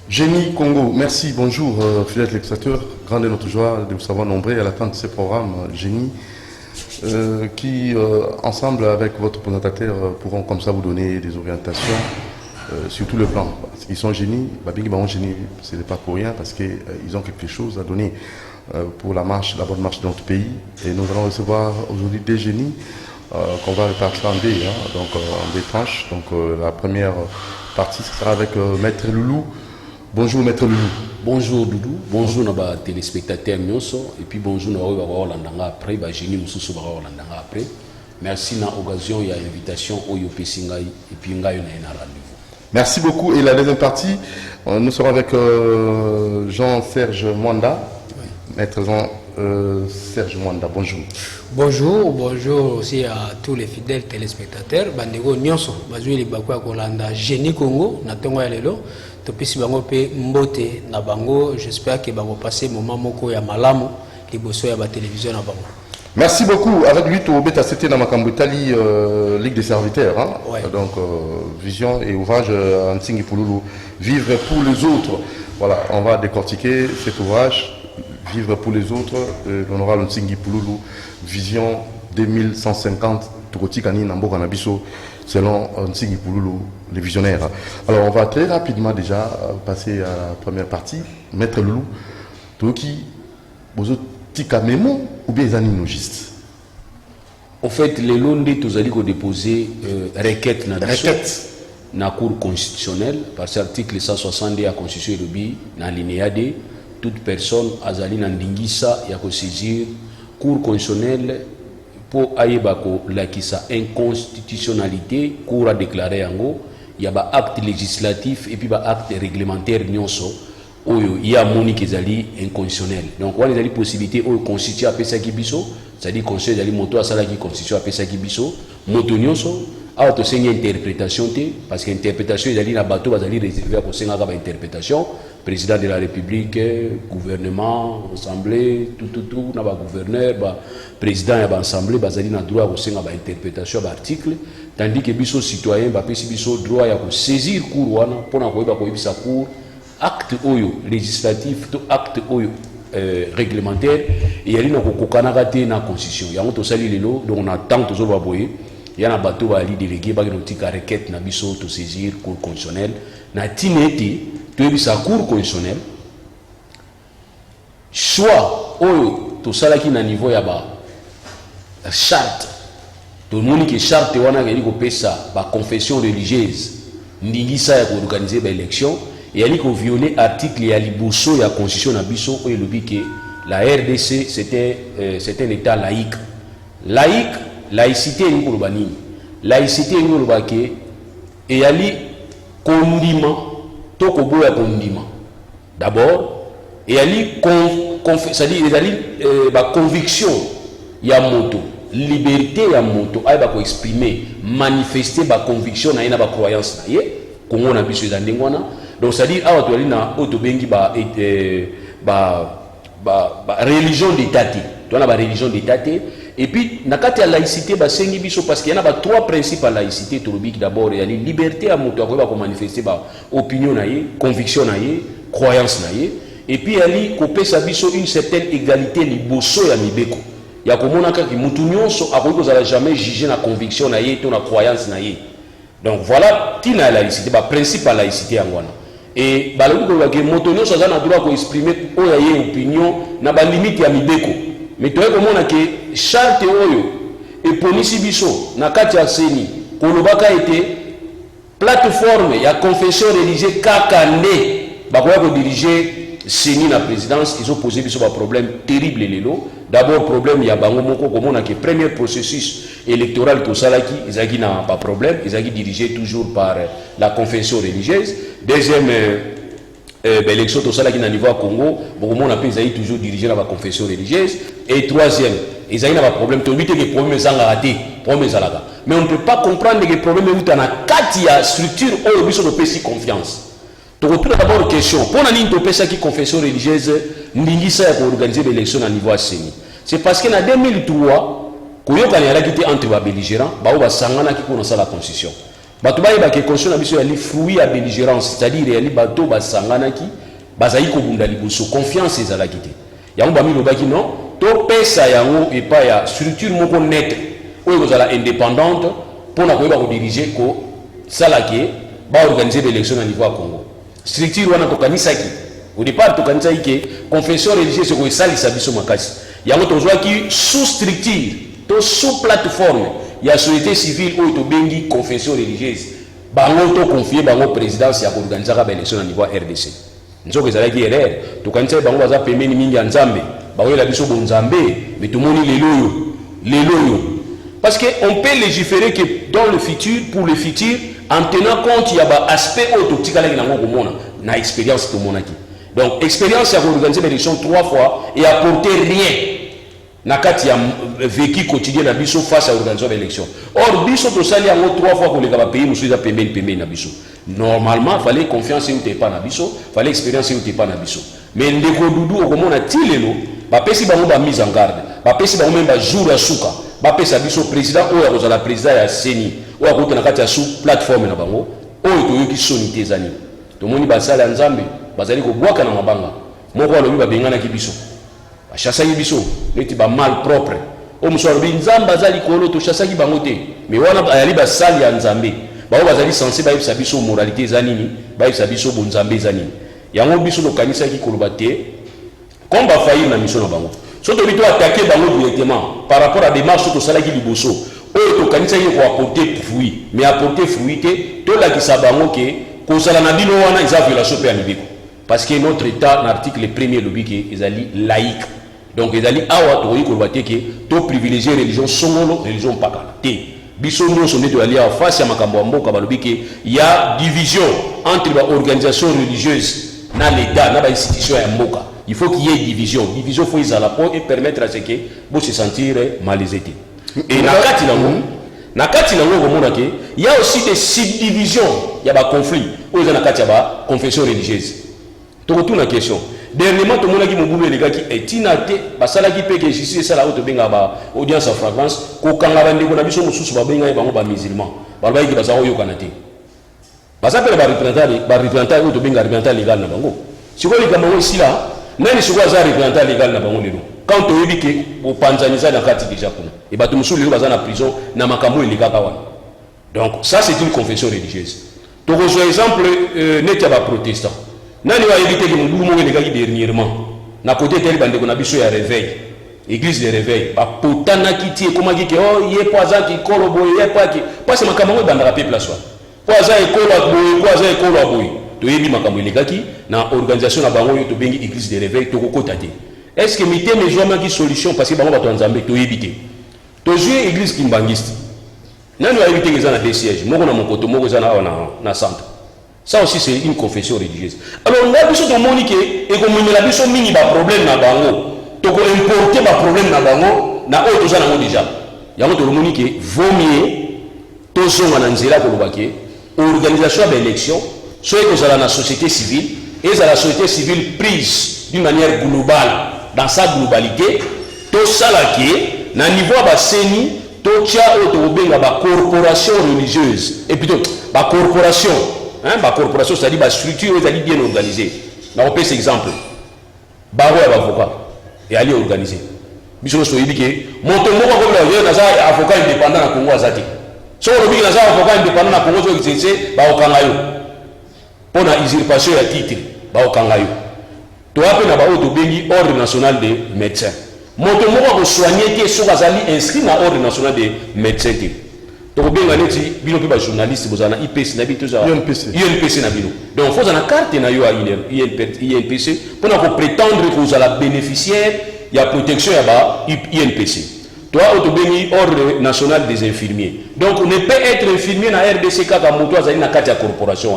Génie Congo, merci, bonjour, fidèles téléspectateurs. Grande est notre joie de vous savoir nombreux à la fin de ce programme Génie, qui, ensemble avec votre présentateur, pourront comme ça vous donner des orientations sur tout le plan. Parce qu'ils sont génies, génie, ce n'est pas pour rien, parce qu'ils ont quelque chose à donner pour la bonne marche de notre pays. Et nous allons recevoir aujourd'hui des génies qu'on va répartir en deux, donc en deux tranches. Donc la première partie sera avec Maître Loulou. Bonjour Maître Loulou. Bonjour Doudou, bonjour nos téléspectateurs Nyonso, et puis bonjour nos après, Génie Moussou après. Merci na occasion, il y a invitation au Yopesingai, et puis il y a un rendez-vous. Merci beaucoup. Et la deuxième partie, nous serons avec Jean-Serge Mwanda. Oui. Maître Jean-Serge Mwanda, bonjour. Bonjour aussi à tous les fidèles téléspectateurs. Bandego Nyonso, bazui li bakwa kolanda Génie Congo, na tongo ya lelo. Topisi bango pe mbote na bango, j'espère que bango passer moment moko ya malamu liboso ya ba télévision na bango. Merci beaucoup. Avec lui, tu as cité dans ma Italie, Ligue des serviteurs. Hein? Ouais. Donc, vision et ouvrage Ntingi Pouloulou. Vivre pour les autres. Voilà, on va décortiquer cet ouvrage. Vivre pour les autres. L'honorable Ntingi Pouloulou. Vision 2150. Tukotikani Nambo Kanabiso. Selon Ntingi Pouloulou, les visionnaires. Alors, on va très rapidement déjà passer à la première partie. Maître Loulou. Toki, vous tika memo ou bien les animologistes? En fait, les londés, tous allés déposer requête na cour constitutionnelle par l'article 160 de la constitution de na linéa D, toute personne azali nandingisa ya ko saisir cour constitutionnelle pour ayebako lakisa inconstitutionnalité cour a déclaré yango il y a ba acte législatif et puis ba acte réglementaire nyonso oyo ya moni kezali inconditionnel. Donc on a des possibilités oyo constituer apesa ki biso, c'est-à-dire conseil dali moto asala ki constitution apesa ki biso, moto nyonso a to senga interprétation te parce que interprétation dali na bato bazali réservé ko senga ka ba interprétation, président de la République, gouvernement, assemblée, tout na ba gouverneur, ba président ya ba assemblée bazali na droit ko senga ba interprétation ba article, tandis que biso citoyen ba pesi biso droit ya ko saisir cour wana pona ko yeba ko yebisa cour acte oyo législatif to acte oyo réglementaire et yali na kokanaka te na constitution yango to sali lelo donc on attend toujours ba boye yana bato ba li délégué ba tika requête na biso to saisir cour constitutionnelle na tineti to yebisa cour constitutionnelle soit oyo to salaki na niveau ya ba charte to moni ke charte wana yali ko pesa ba confession religieuse ndingisa ya ko organiser ba élection. Et il a violé l'article et liboso la constitution na biso où il dit que la RDC c'était un état laïque. Laïcité ni kolobani. Laïcité ni kolobake et yali kondima to koboya kondima. D'abord et yali c'est-à-dire yali ba conviction ya moto, liberté ya moto ay ba ko exprimer, manifester ba conviction na ina ba croyance na ye, kongo na biso za ndengwana. Donc c'est-à-dire awa to na otobengi ba religion d'état to na ba religion d'état et puis na kati ya laïcité ba sengi biso parce qu'il y en a ba trois principes à laïcité to lobiki d'abord il y a la liberté à moto ko ba ko manifester ba opinion na ye, conviction na ye, croyance na ye et puis ali ko pesa biso une certaine égalité liboso ya mibeko ya ko mona ka ki mutu nyonso akoki kozala jamais juger na conviction na ye to na croyance na ye. Donc voilà tina laïcité ba principe à laïcité ngwana. Et balobi ko ke moto nyonso aza na droit ko exprimer oyo ye opinion na ba limite ya mibeko. Mais to ko mona ke charte oyo e ponisi biso na kati ya seni ko lobaka été plateforme ya confession religieuse kaka nde ba ko diriger seni na présidence ils ont posé biso ba problème terrible lelo. D'abord problème ya bango moko ko mona ke premier processus électoral to salaki ezaki na pas problème ezaki dirigé toujours par la confession religieuse. Deuxième élection to salaki na niveau à Congo beaucoup monde appelle ezaki toujours dirigé dans la confession religieuse et troisième ezaki na pas problème to bité que problème ezanga raté problème ezalaka mais on ne peut pas comprendre que problème est na kati ya structure oyo biso to pesi confiance. To retrouve d'abord question pour nani to pesa ki confession religieuse ndingisa ya ko organiser l'élection à niveau à CENI. C'est parce que en 2003 koyoka na yala kité entre ba belligérants ba sangana ki ko na la constitution. bato bayeba ke constitution na biso yali fruit ya belligérance, c'est-à-dire yali bato basanganaki bazali kobunda liboso, confiance ezalaki te. Yango bamilobaki non, topesa yango epa ya structure moko nette oyo kozala indépendante mpona koyeba kodiriger kosalaki baorganize baélection na niveau ya Congo. Structure wana tokanisaki au départ tokanisaki ke confession religieuse ekoesalisa biso makasi. Yango tozwaki sous structure to sous plateforme ya société civile oyo tobengi confession religieuse, bango to confier bango présidence ya koorganisaka baélection na niveau ya RDC. Nzoko ezalaki erreur, tokanisa bango baza pembeni mingi ya Nzambe, bakoyela biso bonzambe, mais tomoni leloyo. Parce qu'on peut légiférer que dans le futur, pour le futur, en tenant compte il y a un aspect où tu as une expérience de mon acquis. Donc, expérience à organiser l'élection 3 fois et apporter rien. Nakati a vécu quotidien na biso face à l'organisation de l'élection. Or, biso to sali yango 3 fois pour les pays, nous sommes payés na biso. Normalement, il fallait confiance et pas na biso, fallait expérience et pas na biso. Mais ndeko dudu au comment a tilelo, ba pesi bango ba mise en garde, ba pesi bango même ba jour à souka, ba pesi biso président ou ya la président ya Seni, ou ya kota na kati ya sous plateforme na bango, oyo to yoki sonité zani. To moni ba sala Nzambe, bazali ko bwaka na mabanga. Moko alobi ba bengana ki biso. Ba chassa ki biso, neti ba mal propre. O musoro bi Nzambe azali kolo to chassa ki bango te. Mais wana ayali ba sali ya Nzambe. Ba o bazali censé ba yebisa biso moralité zanini, ba yebisa biso bonzambe zanini. Yango biso no kanisa ki koloba te. Comme ba faillir na mission na bango. Soto bito attaquer bango directement par rapport à des marches to salaki liboso. Oyo to kanisa ki ko apporter fruit, mais apporter fruit te to la ki sa bango ke ko sala na bino wana isa violation pe anibiko. Parce que notre état l'article 1er lobi ke ezali laïque. Donc ezali awa to yi koloba te ke to privilégier religion songolo, religion pakala. Te biso nyonso nde toali en face ya makambo ya mboka balobi ke ya division entre ba organisation religieuse na l'état na ba institution ya mboka. Il faut qu'il y ait division. Division faut ils à la peau et permettre à ce que vous se sentir malaisé. Et nakati nango komona ke il y a aussi des subdivisions, il y a ba conflit. Oyo nakati ya ba confession religieuse. To retourne la question. Dernièrement to mona ki mobumu les gars qui etina te basala ki peke justice sala auto benga ba audience en flagrance ko kanga bande ko na biso mususu ba benga bango ba musulman. Ba ba ki basala oyo kanate. Basapela ba représentant auto benga représentant légal na bango. Siko li kama ici là, nani siko za représentant légal na bango lelo. Quand to yebi ke o panzaniza na kati déjà kuna. Et ba to mususu lelo baza na prison na makambo elikaka wana. Donc ça c'est une confession religieuse. To rejoindre exemple netia ba protestant. Nani va éviter que nous mourions les gars dernièrement. Na côté tel bande qu'on a biso ya réveil. Église de réveil. Ba potana kiti comment dire que oh yé poisa qui kolobo yé pas qui parce que makambo banda rapé place wa. Poisa e kolobo poisa e kolobo. To yebi makambo les gars qui na organisation na bango yo to bengi église de réveil to kokota te. Est-ce que mité mes joie qui solution parce que bango ba to nzambe to yebité. To jouer église kimbangiste. Nani va éviter que ça na des sièges. Moko na mokoto moko za na centre. Ça aussi c'est une confession religieuse. Alors on a besoin de moniquer et comme on a besoin mini ba problème na bango, to ko importer ba problème na bango na autre ça na déjà. Ya mo to moniquer vaut mieux to zonga na nzela ko lobake organisation d'élection, soit que ça la société civile et ça la société civile prise d'une manière globale dans sa globalité, to salaki na niveau ba seni to tia auto benga ba corporation religieuse et plutôt ba corporation ma corporation, c'est-à-dire ma structure, c'est-à-dire bien organisée. On peut cet exemple. Barreau est avocat et aller organiser. Bisous sur Ibiki. Mon tomo comme le avocat indépendant à Congo Azati. Si on dit que avocat indépendant à Congo, c'est ba okangayo. Pour la usurpation à titre, ba okangayo. Toi après na ba auto bengi ordre national des médecins. Mon tomo ko soigner que sur Azali inscrit na ordre national des médecins. Donc bien neti bino pe ba journaliste bozana IPC na bito za INPC na bino. Donc faut na carte na yo a INPC pour na prétendre que vous allez bénéficiaire il y a protection ya ba INPC. Toi autobeni ordre national des infirmiers. Donc on ne peut être infirmier na RDC kaka moto azali na carte ya corporation.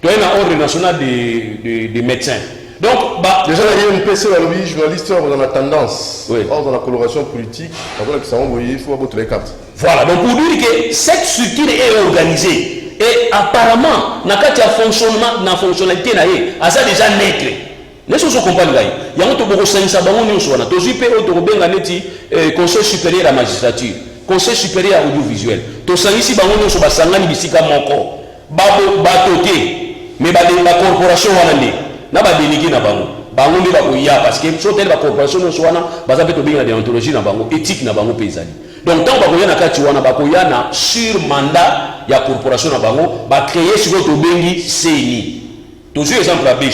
Toi na ordre national des médecins. Donc bah déjà la INPC la journaliste dans la tendance dans la coloration politique, avant que ça envoyer il faut avoir toutes les cartes. Voilà, donc pour dire que cette structure est organisée et apparemment, dans le fonctionnement, dans la fonctionnalité, elle a déjà naître. Nous sommes compagnie. Il y a un peu de conseil supérieur à la magistrature. conseil supérieur audiovisuel tosangisi bango nyonso basangani bisika moko bato te mais bacorporation wana nde na badélégué na bango nde bakoya parce que so tele bacorporation nyonso wana baza mpe tobengi na déontologie na bango éthique na bango mpe ezali donc ntango bakoya na kati wana bakoya na sur mandat ya corporation na bango bacréer sikoyo tobengi CENI tozwi exemple abe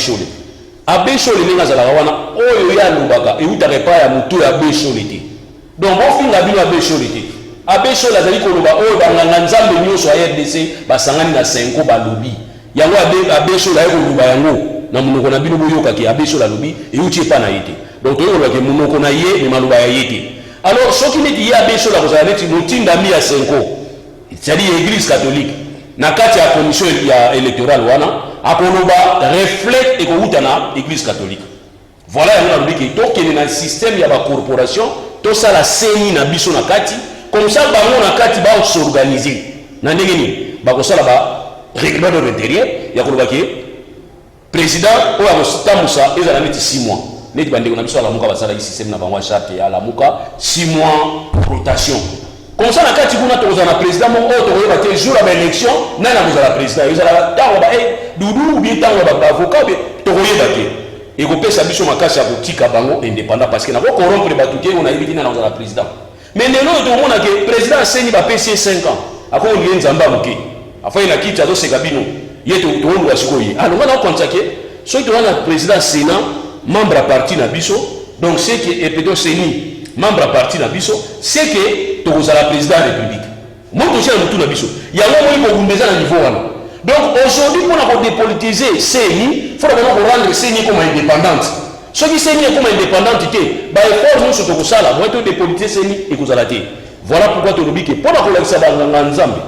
shole ndenge azalaka wana oyo ye alobaka eutaka epai ya motu ya abe shole te donc bofinga bino abe shole te abe shole azali koloba oyo banganga nzambe nyonso ya RDC basangani na senko balobi yango abe shole aye koloba yango na monoko na bino boyokaki abe shole alobi euti epa na ye te donc toyolobaki monoko na ye me maloba ya ye te alors soki neti ye abe shole akozala neti motindami ya senko c'est-à-dire église catholique na kati ya commission ya électorale wana akoloba reflète ekouta na église catholique voilà yango nalobi ke tokende na système ya bacorporation tosala CENI na biso na kati comme ça bango na kati baosorganize na ndenge nini bakosala règlement de l'intérieur ya koloba ke président oyo akotambusa ezala neti 6 mois neti bandeko na biso alamuka basalaki système na bango ya charte ya alamuka 6 mois rotation comme ça na kati kuna tokozala na président moko oyo tokoyeba te jour ya baélection nani akozala président ezala ntango dudu ou bien ntango ya baavocat tokoyeba te ekopesa biso makasi ya kotika bango indépendant parce que nakokorompre bato te oyo nayebi te nani akozala président mais lelo oyo tokomona ke président aseni bapesi ye 5 ans akokolie nzambe amoke afai na kiti azoseka bino ye tooluka sikoyo ye alonga nakokanisa ke soki toza na président sénat membre ya parti na biso donc c'est que epeto seni membre ya parti na biso c'est que tokozala président ya république moto osia na motu na biso yango moi kobundeza na niveau wana donc aujourd'hui mpona kodépolitiser CENI faut vraiment rendre CENI comme indépendante soki CENI comme indépendante te baeffort nyonso tokosala moi todépolitiser CENI ekozala te voilà pourquoi tolobi ke mpona kolakisa banganga nzambe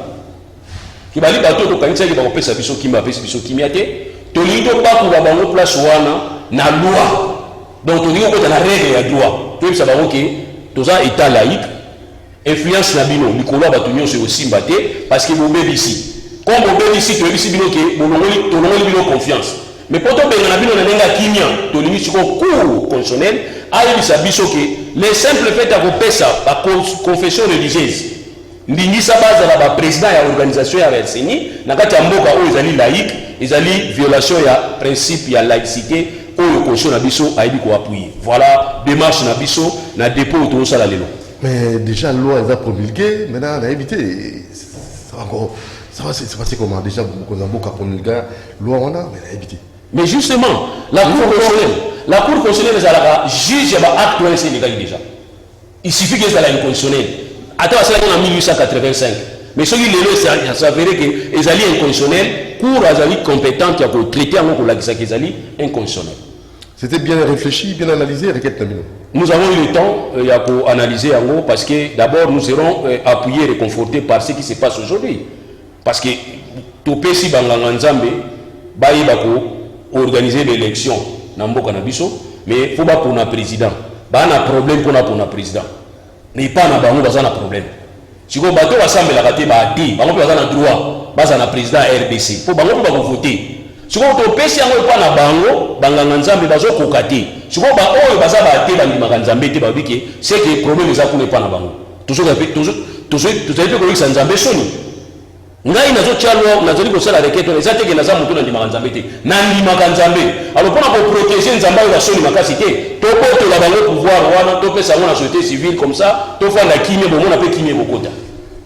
kibali bato tokanisaki bakopesa biso kimia bapesi biso kimia te tolingi tobakuba bango place wana na loi donc tolingi kokota na règle ya droit toyebisa bango ke toza état laïque influence na bino likolo ya bato nyonso ekosimba te parce que bobebisi comme bobebisi toyebisi bino ke tolongoli bino confiance mais po tobenga na bino na ndenge ya kimia tolingi siko cour constitutionnel ayebisa biso ke les simple fait ya kopesa baconfession religieuse ndingisa bazala baprésident ya organisation ya CENI na kati ya mboka oyo ezali laïque ezali violation ya principe ya laïcité oyo constitution na biso ayebi koappuye voilà démarche na biso na dépôt oyo tozosala lelo. Mais déjà, la loi est promulguée, maintenant, on a évité. Encore, ça va c'est passé comment? Déjà, on a beaucoup promulgué, la loi, on a, mais on a évité. Mais justement, la Cour constitutionnelle, elle juge l'acte Sénégal déjà. Il suffit qu'elle soit inconstitutionnelle. Attends, c'est en 1885. Mais ce qui est là, ça veut dire qu'ils allaient inconstitutionnels, Cour est compétente qui a traité en la qu'ils allaient inconstitutionnels. C'était bien réfléchi, bien analysé avec quel terme? Nous avons eu le temps d'analyser en gros parce que d'abord nous serons appuyés et réconfortés par ce qui se passe aujourd'hui. Parce que tout pays Banganga Nzambe organiser l'élection dans Mboka Nabiso, mais il faut pas pour un président. Il y a un problème pour un président. Mais pas un problème. Si vous avez un raté, vous avez un droit, vous avez un président RDC. Il faut voter. Si vous avez un pays qui na bango, Banganga Nzambe bazo kokate. Si vous avez un baza ba te Banganga Nzambe te babiki, c'est que le problème est pour ne pas na bango. Toujours que ça Nzambe soni. Ngai nazo tialo nazali ko sala requête on ezate ke naza mutu na ndima Nzambe te. Na ndima Nzambe. Alors pour protéger Nzambe ya soni makasi te, to porte la bango pouvoir wana to pesa na société civile comme ça, to fa la kimé bo mona pe kimé bokota.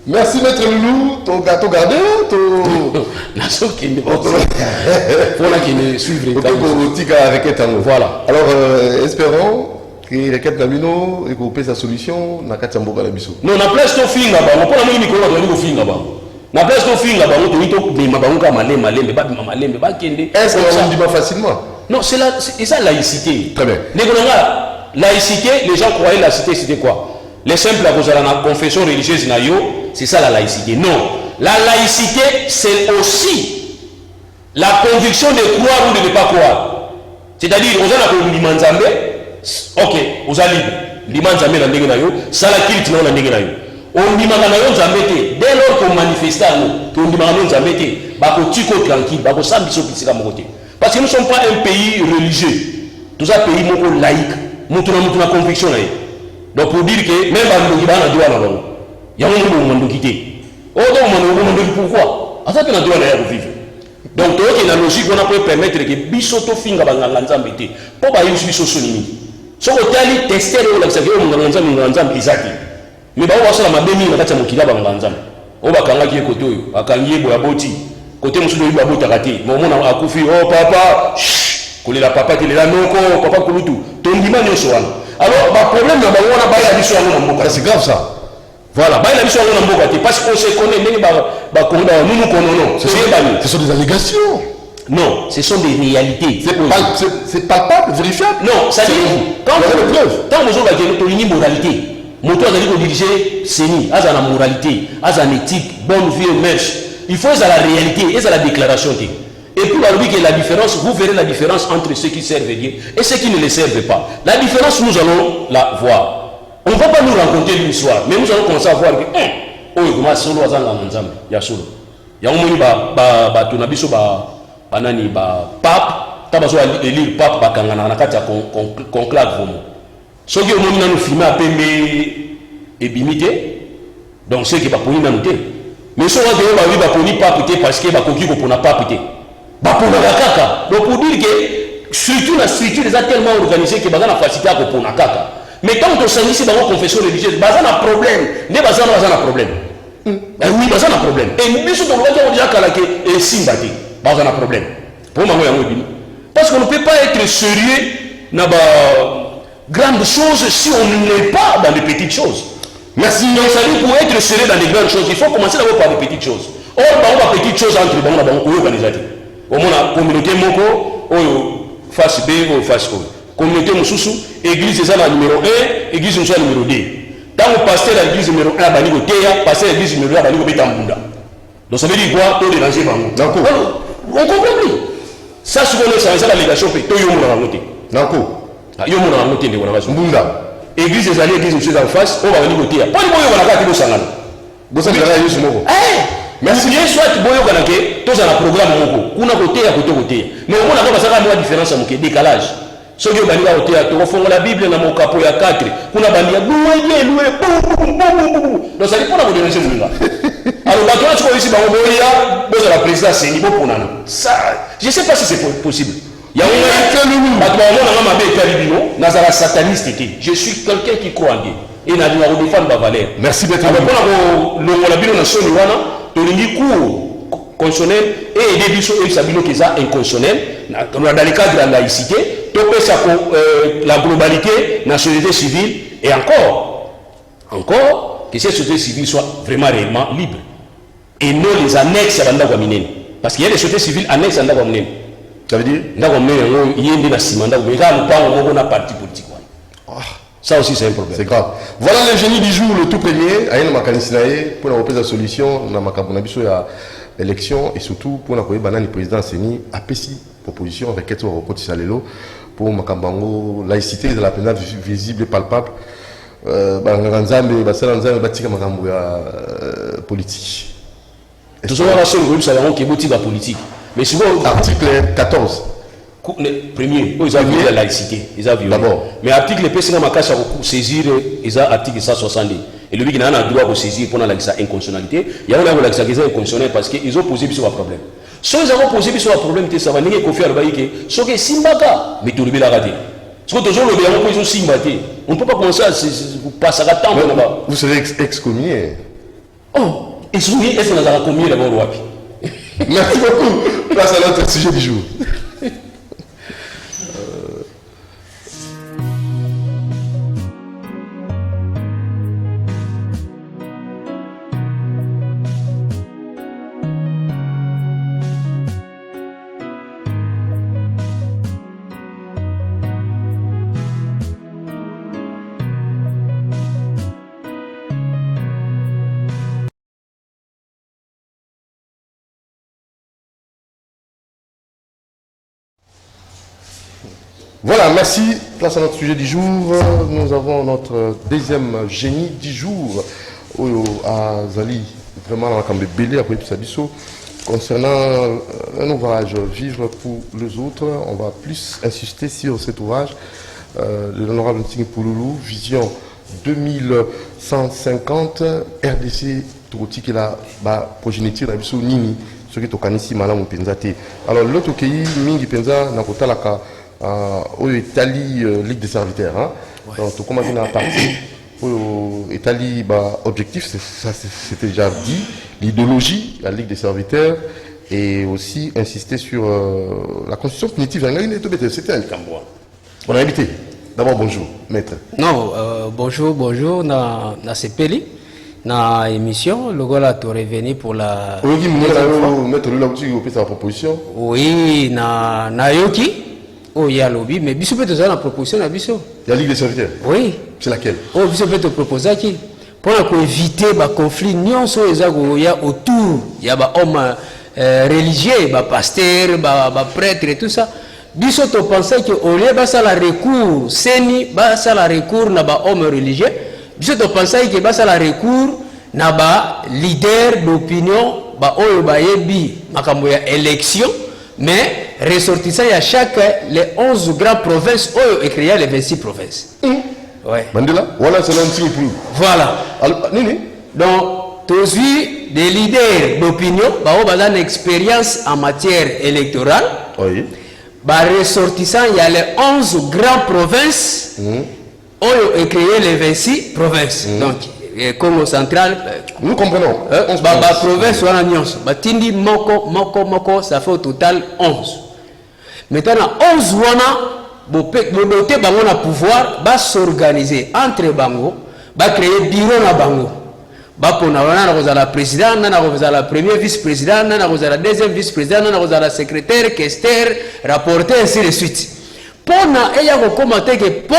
Merci Maître Loulou, ton gâteau gardé, ton... Voilà. Alors, espérons que les requêtes d'Amino et qu'on paie sa solution dans la Mboka Nabiso. Non, la place de film là-bas, on peut la mettre au film là-bas. La place de film là-bas, on est-ce qu'on dit pas facilement? Non, c'est ça la laïcité. Très bien. Laïcité, les gens croyaient la laïcité, c'était quoi? Les simples à cause de la confession religieuse, c'est ça la laïcité. Non. La laïcité, c'est aussi la conviction de croire ou de ne pas croire. C'est-à-dire, vous avez un limanzambe, ok, vous avez un limanzambe dans le Négenayo, ça la kilt dans le Négenayo. On dit que dès lors qu'on manifeste à nous, qu'on dit que nous tranquille, parce que nous ne sommes pas un pays religieux. Nous sommes un pays laïque. Nous avons une conviction. Donc pour dire que même si nous avons droit, il Il y a un moment qui quitte. Oh, donc, pourquoi? À ça, tu as droit à vivre. Donc, il y a une logique qu'on peut permettre que Bisoto finga banganzambe te. Pour ba yusu biso sonini. So ko tali tester o la savi o banganzambe izaki. Mais ba wa sala mabemi na kati ya mokila banganzambe. O bakanga ki koto yo, akangi boya boti. Côté musudo yiba bota kati. Momona akufi oh papa. Kolela papa te lela noko, papa kulutu. Tondima nyoso wana. Alors, ba problème na ba wana ba ya biso wana mboka. C'est grave ça. Voilà, bah il a mis son nom parce qu'on se connaît, ce sont des allégations. Non, ce sont des réalités. C'est palpable, vérifiable. Non, ça dit, quand vous avez une moralité, moto a dit qu'on dirigeait CENI, à la moralité, à la éthique, bonne vie et mèche. Il faut à la réalité et à la déclaration. Et puis, la différence, vous verrez la différence entre ceux qui servent Dieu et ceux qui ne les servent pas. La différence, nous allons la voir. On ne va pas nous rencontrer une histoire, mais nous allons commencer à voir que, oh, comment solo azanga manzambe, ya solo. Ya omoni ba tunabiso banani pape, tabazo élire pape bakangana na kati ya conclave vomo. Soki omoni na nous filmer à pembe ebimité, donc ceux qui ba poni na nous té. Mais so wa de ba wi ba poni pape té parce que ba koki ko pona pape té. Ba pona kaka. Donc pour dire que surtout la structure est tellement organisée que ba na facilité à ko pona kaka. Mais quand on s'initie dans la confession religieuse, il y a un problème. Il y a un problème. Oui, il y a un problème. Et nous, nous avons déjà que Simba, il y a un problème. Pour moi, parce qu'on ne peut pas être sérieux dans les grandes choses si on n'est pas dans les petites choses. Merci. Donc, ça dit pour être sérieux dans les grandes choses, il faut commencer d'abord par les petites choses. Or, dans les petites choses, entre les organisations. Au moins, la communauté Moko, face B ou face O. Communauté Moussoussou, église est la numéro 1, église est la numéro 2. Quand on passe à l'église numéro 1, on va passer à l'église numéro 1, on va Tambunda. Donc ça veut dire quoi? Tout déranger par nous. D'accord. On comprend plus. Ça, souvent, c'est la légation, tout le monde a monté. D'accord. Il y a un monde a monté, Mbunda. Église est allée, église est en face, on va venir côté. Pas de moyen, on va la carte de Sangana. Vous savez, il y a merci bien, soit boyo kanake, tous à la programme moko. Kuna côté à côté. Mais on a pas ça la différence à décalage. Ce qui est au théâtre, on fait la Bible dans mon capot à 4. On a banni à donc ça dépend de la modération. Alors, maintenant, tu vois ici, on a la présidence, c'est niveau pour nous. Je ne sais pas si c'est possible. Il y a un sataniste. Je suis quelqu'un qui croit en Dieu. Et il a défendre ma valeur. Merci d'être là. La Bible nation, consonnel et des biso et sabino qui est inconsonnel dans les cadres de la laïcité. La globalité, la société civile, et encore, que cette société civile soit vraiment réellement libre. Et non les annexes à l'Andagouaminen. Parce qu'il y a des sociétés civiles annexes à l'Andagouaminen. Ça veut dire il y a des ciments, mais là, on a parti politique. Ça aussi, c'est un problème. C'est grave. Voilà le génie du jour, le tout premier. Aïe, Makanisinae, pour la reprise de solution, on a Makabonabiso, il y a élection, et surtout, pour la banane, le président Séni, a péci proposition, requête au report de Salelo. Pour Makambango, laïcité de la pénale visible et palpable, politique. Tout ça, on qui est politique. Mais souvent, article 14. Premier, ils ont vu la laïcité. D'abord. Mais article PC, on saisir, ils ont article 170. Et le but, il a le droit de saisir pour l'inconstitutionnalité. Il y a un inconsitionnel parce qu'ils ont posé sur un problème. Si ils ont posé sur un problème, ça va nous confier à l'Abaïké. Ce qui est Simbaka, mais tout le monde l'a raté. Ce que toujours le bien, on Simbati. On ne peut pas commencer à passer à temps là-bas. Vous serez excommunié. Oh, excommunié, est-ce qu'on a commis d'abord au Wapi? Merci beaucoup. Place à notre sujet du jour. Voilà, merci. Place à notre sujet du jour. Nous avons notre deuxième génie du jour à Zali. Vraiment, on a belé après Sabiso. Concernant un ouvrage Vivre pour les autres, on va plus insister sur cet ouvrage de l'honorable Nting Pouloulou, Vision 2150 RDC Touti qui la progéniture la biso nini ce qui tokanisi malamu penza te. Alors l'autre pays mingi penza na kotalaka au Italie Ligue des serviteurs hein. Donc tout comment na partie au Italie objectif c'était déjà dit l'idéologie la Ligue des serviteurs et aussi insister sur la constitution punitive c'était un Cambois. On a invité. D'abord bonjour maître. Non bonjour na sepeli na émission le gars tu revenu pour la mettre le là où sa proposition. Oui na yoki oh il y a lobby mais biso peut la proposition na biso. Il y a Ligue des serviteurs. Oui. C'est laquelle? Oh biso peut te proposer qui pour éviter ba conflit nyonso ezago ya autour il y a ba homme religieux ba pasteur ba prêtre et tout ça. Biso to pensait que au lieu ça la recours seni ça la recours na ba homme religieux. Biso to pensais que ça la recours na ba leader d'opinion ba oyo ba yebi makambo ya élection mais ressortissant à chaque les 11 grandes provinces oyo écrire les 26 provinces. Ouais. Mandela, voilà c'est l'anti plus. Voilà. Alors, nini? Donc tous des leaders d'opinion ba oyo ba une expérience en matière électorale. Oui. Ba ressortissant il y a les 11 grandes provinces. Oyo est créé les 26 provinces. Donc, Congo central. Nous comprenons. Ba province wana nyonso. Ba tindi moko, ça fait au total 11. Maintenant, 11 wana, bodoté bango na pouvoir, ba s'organiser entre bango, ba créer bureau na bango. Ba pona wana na kozala président, na kozala premier vice-président, na kozala deuxième vice-président, na kozala secrétaire, questeur, rapporteur, ainsi de suite. Pona eya ko commenter que po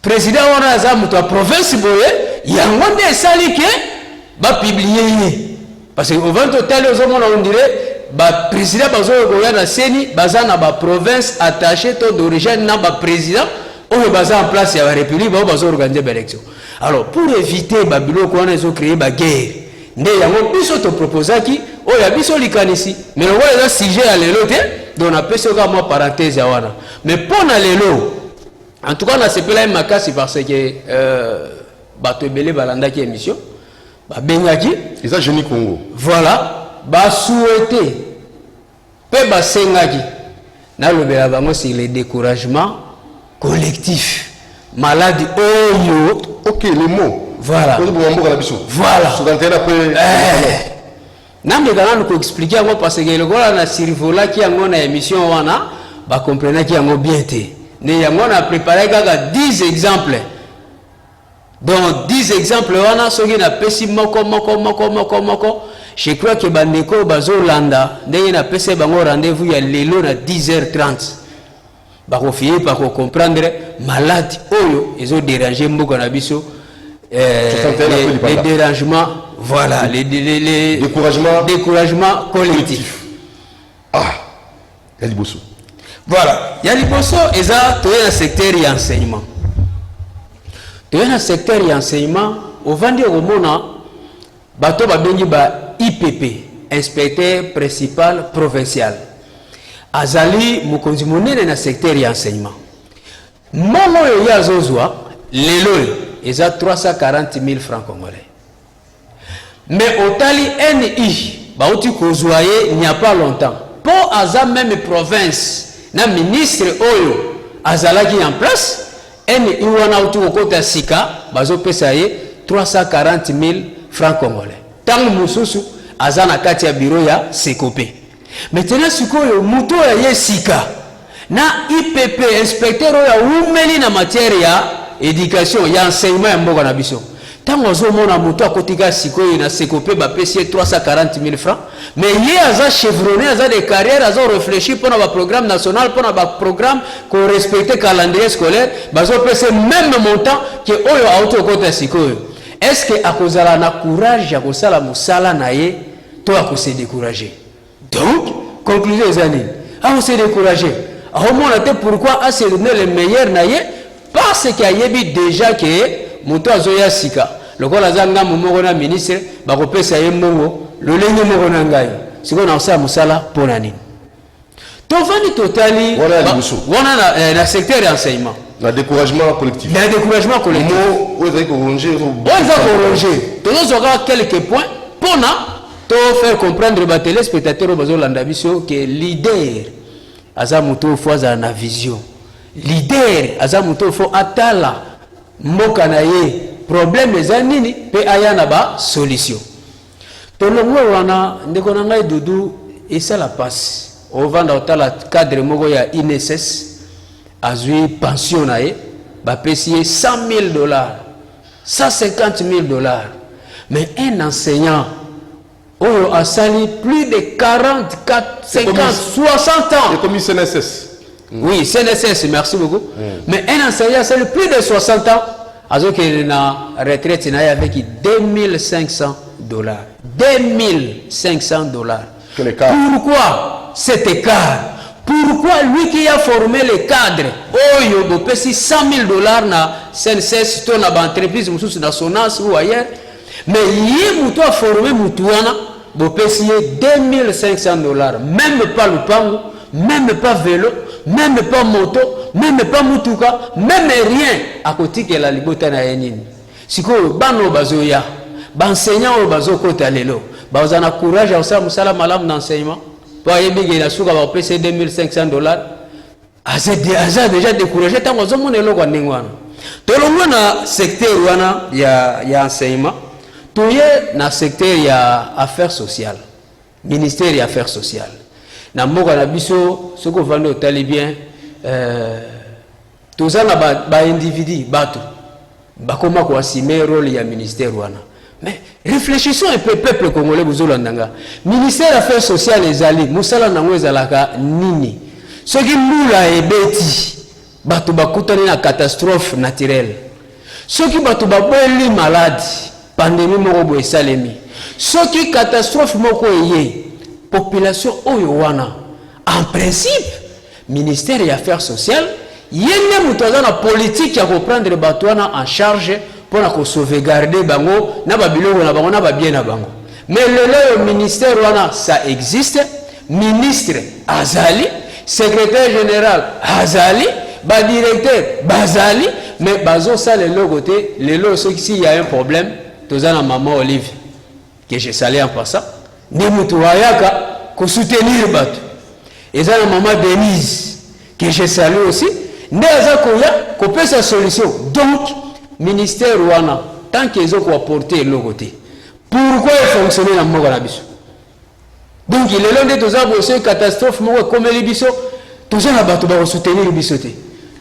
président wana aza mutu ya province boye yango nde esali ke bapublie parce que au vent total ozomona on dirait baprésident bazokoya na seni baza na baprovince attaché to d'origine na baprésident oyo baza en place ya barépublique bao bazoorganize baélection. Alors pour éviter babiloko wana ezocréer baguerre nde yango biso toproposaki oyo ya biso likanisi mais lokola eza sujet ya lelo te donc napesi oka mwa parenthèse ya wana mais mpona lelo en tout cas, on a sepelé un makasi parce que bato ebele balandaki émission, ba bengaki. Et ça, Génie Congo. Voilà, ba souhaité, pe ba sengaki. Na le bela bango c'est le découragement collectif. Maladie oyo. Ok, les mots. Voilà. Voilà. Nambe kana nous expliquer moi parce que le gars na survola qui yango na émission wana, ba comprendre qui yango bien té. Nous avons préparé 10 exemples. Donc 10 exemples, on a ceux qui ont pesé moko. Je crois que Bandeko Bazolanda, nous avons pesé rendez-vous il y a l'élo à 10h30. Bako fier par comprendre malade oyo ils ont dérangé mboko na biso les dérangements voilà les découragement collectif. Ah, Yaliboso. Voilà, il y a les postes, ils ont un secteur d'enseignement. Il y a un secteur d'enseignement, au vendu au Mona, bateau babengi ba IPP, inspecteur principal provincial. Azali mukonzi monene na secteur d'enseignement. Momo yo ya zozwa, lelo ils ont 340 000 francs congolais. Mais au tali NI, baouti kozwaye il n'y a pas longtemps. Pour aza même province. Na ministre oyo azalaki en place eni iwana uti kokota sika bazo pesa ye 340 000 francs congolais. Tangu mususu azana kati ya bureau ya Sekopé. Maintenant sikoyo muto ya ye sika na IPP inspecteur oyo umeli na matière ya éducation ya enseignement ya mboka na biso. Tango azomona muto akotika sikoyo na Sekopé ba pesa 340 000 francs mais il a chevronné, il a des carrières, il a réfléchi pour un programme national, pour un programme qu'on respecte le calendrier scolaire, il a fait même montant que Oyo a auto côté sikoyo. Est-ce que à cause de la courage, à cause de la musala naie, toi à se décourager. Donc, conclusion les années, à se décourager. À au moins pourquoi à se donner le meilleur naie parce qu'il y a déjà que montant azoya sika. Le gars azanga momona ministre, ba kopesa yemongo. Le lengo moronangai c'est qu'on a ça musala pour nani to vani totali wana na secteur d'enseignement Le découragement collectif. Le découragement collectif. Vous avez corrigé. On va corriger. Tous quelques points pour faire comprendre aux téléspectateurs que leader azamuto fois na vision. Leader azamuto faut atala mokanaye problème ezanini pe ayana ba solution. Tolongo wana ndeko na ngai dudu et ça la passe. On va dans le cadre moko ya INSS azui pension nae ba payer $100,000, $150,000. Mais un enseignant oh, a sali plus de 40, 50, 60 ans. Et comme CNSS. Oui, CNSS, merci beaucoup. Mais un enseignant a sali plus de 60 ans. Alors qu'il na retraite avec $2,500. $2,500. Pourquoi cet écart? Pourquoi lui qui a formé les cadres, oh, il a payé $100,000 na CNSS, ton entreprise, na Sonas ou ailleurs, mais il a formé Moutouana, il a payé $2,500, même pas le pango, même pas vélo, même pas moto, même pas moutouka, même rien à côté de la liberté na yenine. Si ko bano bazoya, enseignant au bazo kota lelo, bazana courage à ça musala malam d'enseignement. Pour y big la souka va payer $2,500. Asa déjà découragé tant que mon elo kwa ningwana. Tolongo na secteur wana ya enseignement, toye na secteur ya affaires sociales. Ministère des affaires sociales. Na mboka na biso soko vando tali bien tozana ba individu bato bakoma ko assumer rôle ya ministère wana. Mais réfléchissons un peu peuple congolais bozolandanga. Ministère des affaires sociales ezali musala nango ezalaka nini? Soki mula ebeti bato bakutani na catastrophe naturelle. Soki bato babeli malade pandémie moko bo esalemi. Soki catastrophe moko eye population oyo wana en principe ministère des affaires sociales yene mutoza na politique ya reprendre batwana en charge pour na ko sauvegarder bango na babiloko na bango na ba bien na bango. Mais le ministère wana ça existe, ministre azali, secrétaire général azali, ba directeur bazali, mais bazo ça le côté le lo ce qui y a un problème toza na maman Olive que je salue en passant. Ni mutu wayaka ko soutenir bato. Et ça la maman Denise que je salue aussi. Neza koya ko pesa solution. Donc ministère wana tant qu'ils ont apporté le côté. Pourquoi il fonctionne dans moko na biso? Donc il est l'un de tous ces catastrophes moko comme les biso, tous na bato ba soutenir biso te.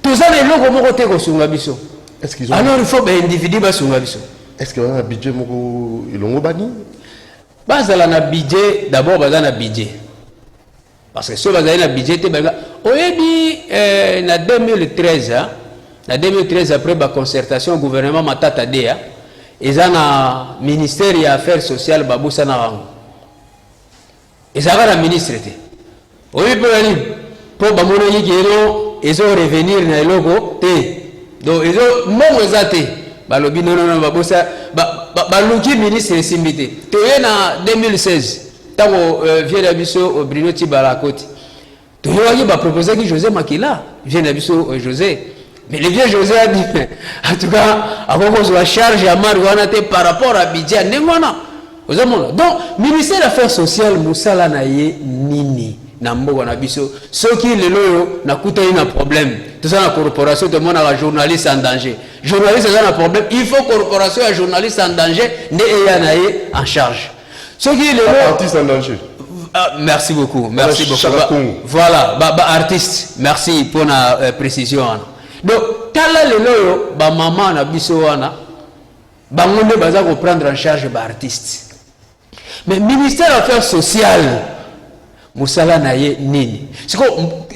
Tous na loko moko te ko sunga biso. Est-ce qu'ils ont alors il faut ba individu ba sunga biso. Est-ce qu'il y a un budget moko ilongo bani? Bazala na budget d'abord bazala na budget. Parce que si bazala na budget te baga oyebi na 2013 hein, na 2013 après la concertation gouvernement matata dea eza na ministère des affaires sociales babusa na rango. Ezaka na ministre te. Oyebi pour ali pour ba mona yikero ezo revenir na eloko te. Donc ezo mongo ezate balobi non babusa baluki ministre simbité toye na 2016 tango vient d'abiso Bruno Tibarakoti toye ba proposer que José Makila vient d'abiso José mais le vieux José a dit en tout cas avant qu'on soit charge à marijuana par rapport à budget ndengona ozamona donc ministère des affaires sociales musala na ye nini na mboka na biso soki lelo na kutani na problème tout ça la corporation de mona la journaliste en danger journaliste a un problème il faut corporation et journaliste en danger ne eyanaye en charge soki lelo artiste en danger. Merci beaucoup voilà artiste merci pour la précision donc tala lelo ba maman na biso wana bangonde baza ko prendre en charge ba artiste mais ministère des affaires sociales musala na ye nini siko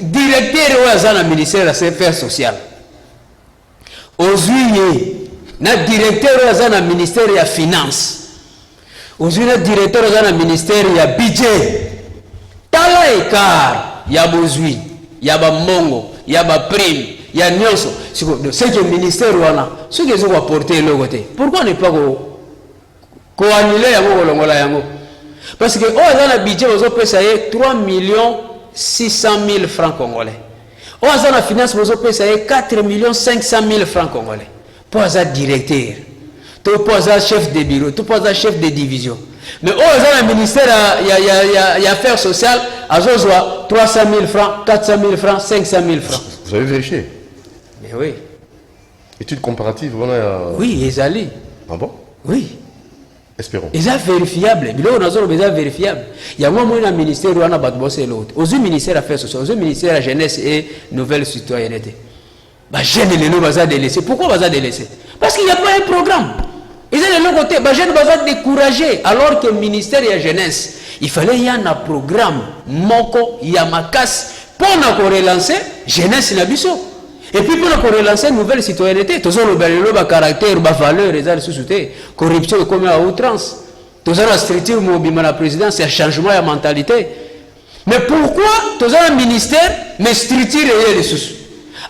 directeur wa za na ministère des affaires sociales ozuye na directeur wa za na ministère ya finance ozuye na directeur wa za na ministère ya budget tala écart ya bozui ya ba mongo ya ba prime ya nyonso siko c'est que ministère wana ce que zo apporter le côté pourquoi ne pas ko annuler yango kolongola yango. Parce que oh dans le budget vous avez payé 3,6 millions francs congolais. On a la finance, vous avez 4 500 000 francs congolais. Pour un directeur, pour un chef de bureau, pour un chef de division. Mais on a le ministère, il y a affaires sociales, à 300 000 francs, 400 000 francs, 500 000 francs. Vous avez vérifié? Mais oui. Études comparatives, on a... Oui, ils allaient. Ah bon? Oui. Espérons. Ils sont vérifiables. Ils sont vérifiables. Il y a moins un ministère où on a battu l'autre. Aux ministères affaires sociales, aux ministères de la jeunesse et nouvelle citoyenneté. Les jeunes les délaissés. Pourquoi les délaissés? Parce qu'il n'y a pas un programme. Ils sont de l'autre côté. Les jeunes sont découragés. Alors que le ministère de la jeunesse, il fallait y avoir un programme. Moko, Yamakas, pour nous relancer, jeunesse et biso. Et puis pour nous relancer une nouvelle citoyenneté, tous le caractère, la valeur, les sociétés, corruption comme à outrance. Tous la structure mobile la présidence, c'est un changement de mentalité. Mais pourquoi tous un ministère, mais structure et les sous?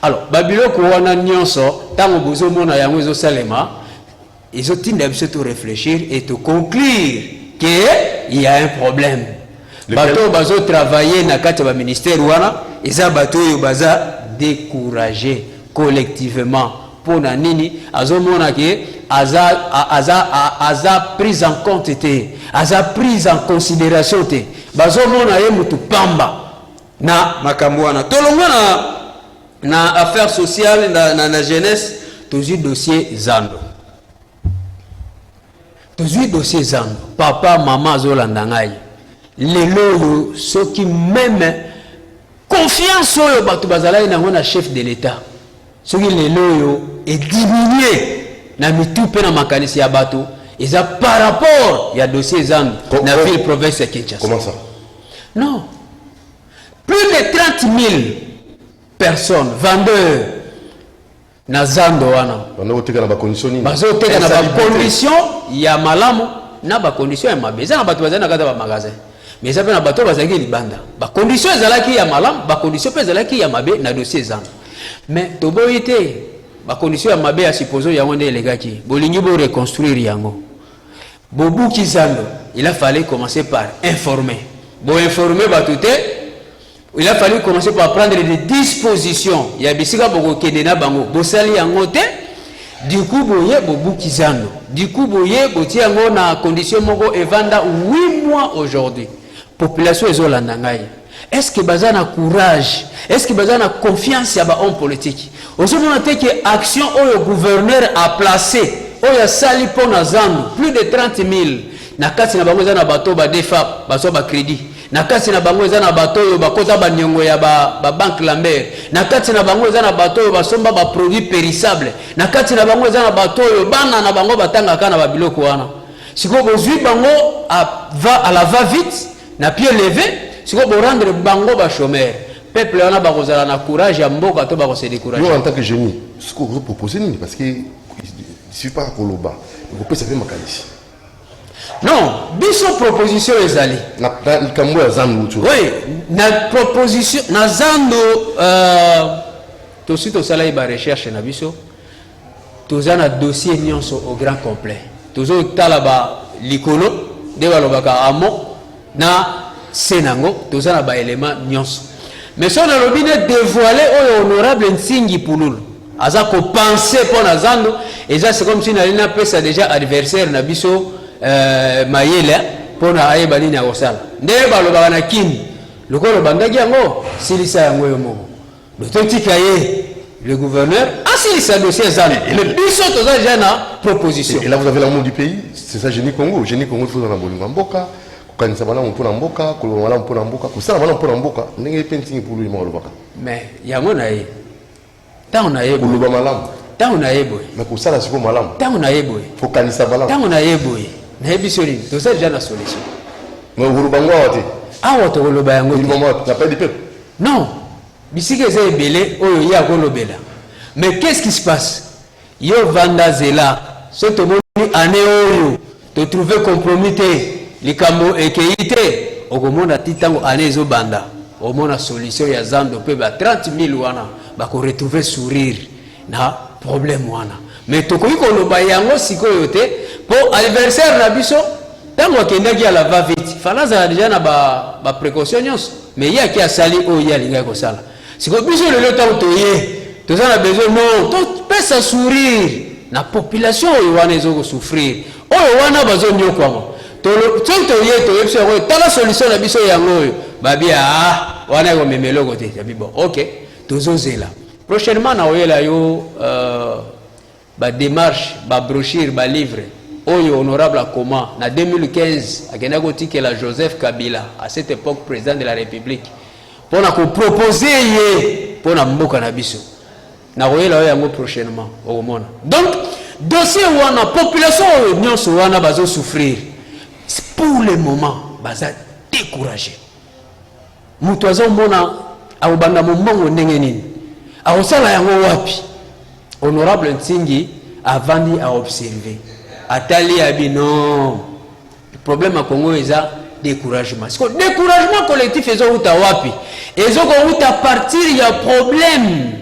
Alors, Babylone, on a nyonso, tant que vous avez un yango salema, ils ont tout réfléchir et tout conclure qu'il y a un problème. Bateau bazo travailler dans le ministère ouana, ils ont bateau baza découragé collectivement pour nanini azomona ke aza prise en compte te aza prise en considération te bazomona ye mutu pamba na makambo wana tolonga na affaires sociales na jeunesse tozui dossier zando papa mama azolanda ngai lelo yo soki même confiance au bato bazalai na chef de l'État. Ce qui est diminué na mitu pe na makanisi ya bato, ils a par rapport ya dossier zan na ville province de Kinshasa. Comment ça? Non. Plus de 30 000 personnes, vendeurs na zando wana. Bazoteka na ba conditions ni. Bazoteka na ba conditions ya malamu na ba conditions ya mabeza na bato bazana kata ba magasin. Mais ça fait un bateau bazaki libanda. Ba condition ezalaki ya malam, ba condition pe ezalaki ya mabe na dossier zan. Mais toboyité ba condition ya mabe ya supposo ya wonde elegaki. Bolingi bo reconstruire yango. Bobu kizando, il a fallu commencer par informer. Bo informer batoute, il a fallu commencer par prendre des dispositions. Ya bisika boko kedena bango. Bo sali yango te. Du coup, boye bobu kizando. Du coup, boye boti yango na condition moko evanda 8 mois aujourd'hui. Population est-ce que bazana a courage? Est-ce que bazana a confiance à l'homme politique? Aujourd'hui, on a dit que l'action où le gouverneur a placé, où il y a sali pour Nazan, plus de 30 000. Nakati na bango zana bateau ba defa, baso ba crédit. Nakati na bango zana bateau ba kota ba nyongo ya ba banque Lambert. Nakati na bango zana bateau ba somba ba produits périssables. Nakati na bango zana bateau bana na bango batanga kana ba biloko wana. Siko bozui bango à la va vite. Na pied levé, si vous rendre bango ba chômeur, peuple on a bazala na courage ya mboka to ba se décourager. Yo en tant que génie, ce que vous proposez ni parce que il suffit pas koloba, vous pouvez savoir makanisi. Non, biso proposition ezali. Na kambo ya zando tu. Oui, na proposition na zando to sito sala ba recherche na biso. Tozana dossier nyonso au grand complet. Tozo tala ba likolo de balobaka amo na senango tozana ba élément nyonso mais son robine dévoilé au honorable Nsingi Pululu aza ko penser pour na zando et ça c'est comme si na lina pesa déjà adversaire na biso mayele pour na ayeba nini ya kosala nde balobaka na kini lokolo bandaki yango silisa yango yo moko lototika ye le gouverneur asilisa dossier zando le biso toza déjà na proposition et là vous avez l'amour du pays, c'est ça Génie Congo il faut dans la bolinga mboka kanisa bana mpona mboka kolonga mpona mboka kusala bana mpona mboka ndenge penting pour lui mo lobaka mais yango na ye ta on a ye koloba malamu ta on a ye boy mais kusala siko malamu ta on a ye boy faut kanisa bana ta on a ye boy na ebisori to ça déjà la solution mais koloba ngwa wate awa to koloba yango il moment n'a pas de peuple non bisike za ebele oyo ya kolobela mais qu'est-ce qui se passe yo vanda zela ce to moni ane oyo to trouver compromis likambo ekeite okomona titango anezo banda omona solution ya zando pe ba 30 000 wana ba ko retrouver sourire na problème wana mais tokoki koloba yango sikoyo te po adversaire na biso tango akendaki à la va vite falaza déjà na ba précaution nyonso mais yaki asali oyo ya linga ko sala C'est comme si le temps toyé, tout ça a besoin non, tout peut se sourire. La population wana ezo souffrir. Oh wana bazo nyo kwa. Tolo toyé toyé c'est la solution na biso yango. Babia wana ko memelo côté. Bon, OK. Tozo zela. Prochainement na oyela yo ba démarche, ba brochure, ba livre. Oyo honorable Akoma na 2015 akenda ko la Joseph Kabila à cette époque président de la République. Pour na ko proposer yé pour na mboka na biso. Na oyela yango prochainement au monde. Donc dossier wana population nyonso wana bazo souffrir. Pour le moment baza découragé. Mutu azomona abanda mombongo ndenge nini. Aosala yango wapi? Honorable Ntingi avandi à observer. Atali abi non. Le problème à Congo est découragement. Parce que découragement collectif est wapi. Et à partir il y a problème.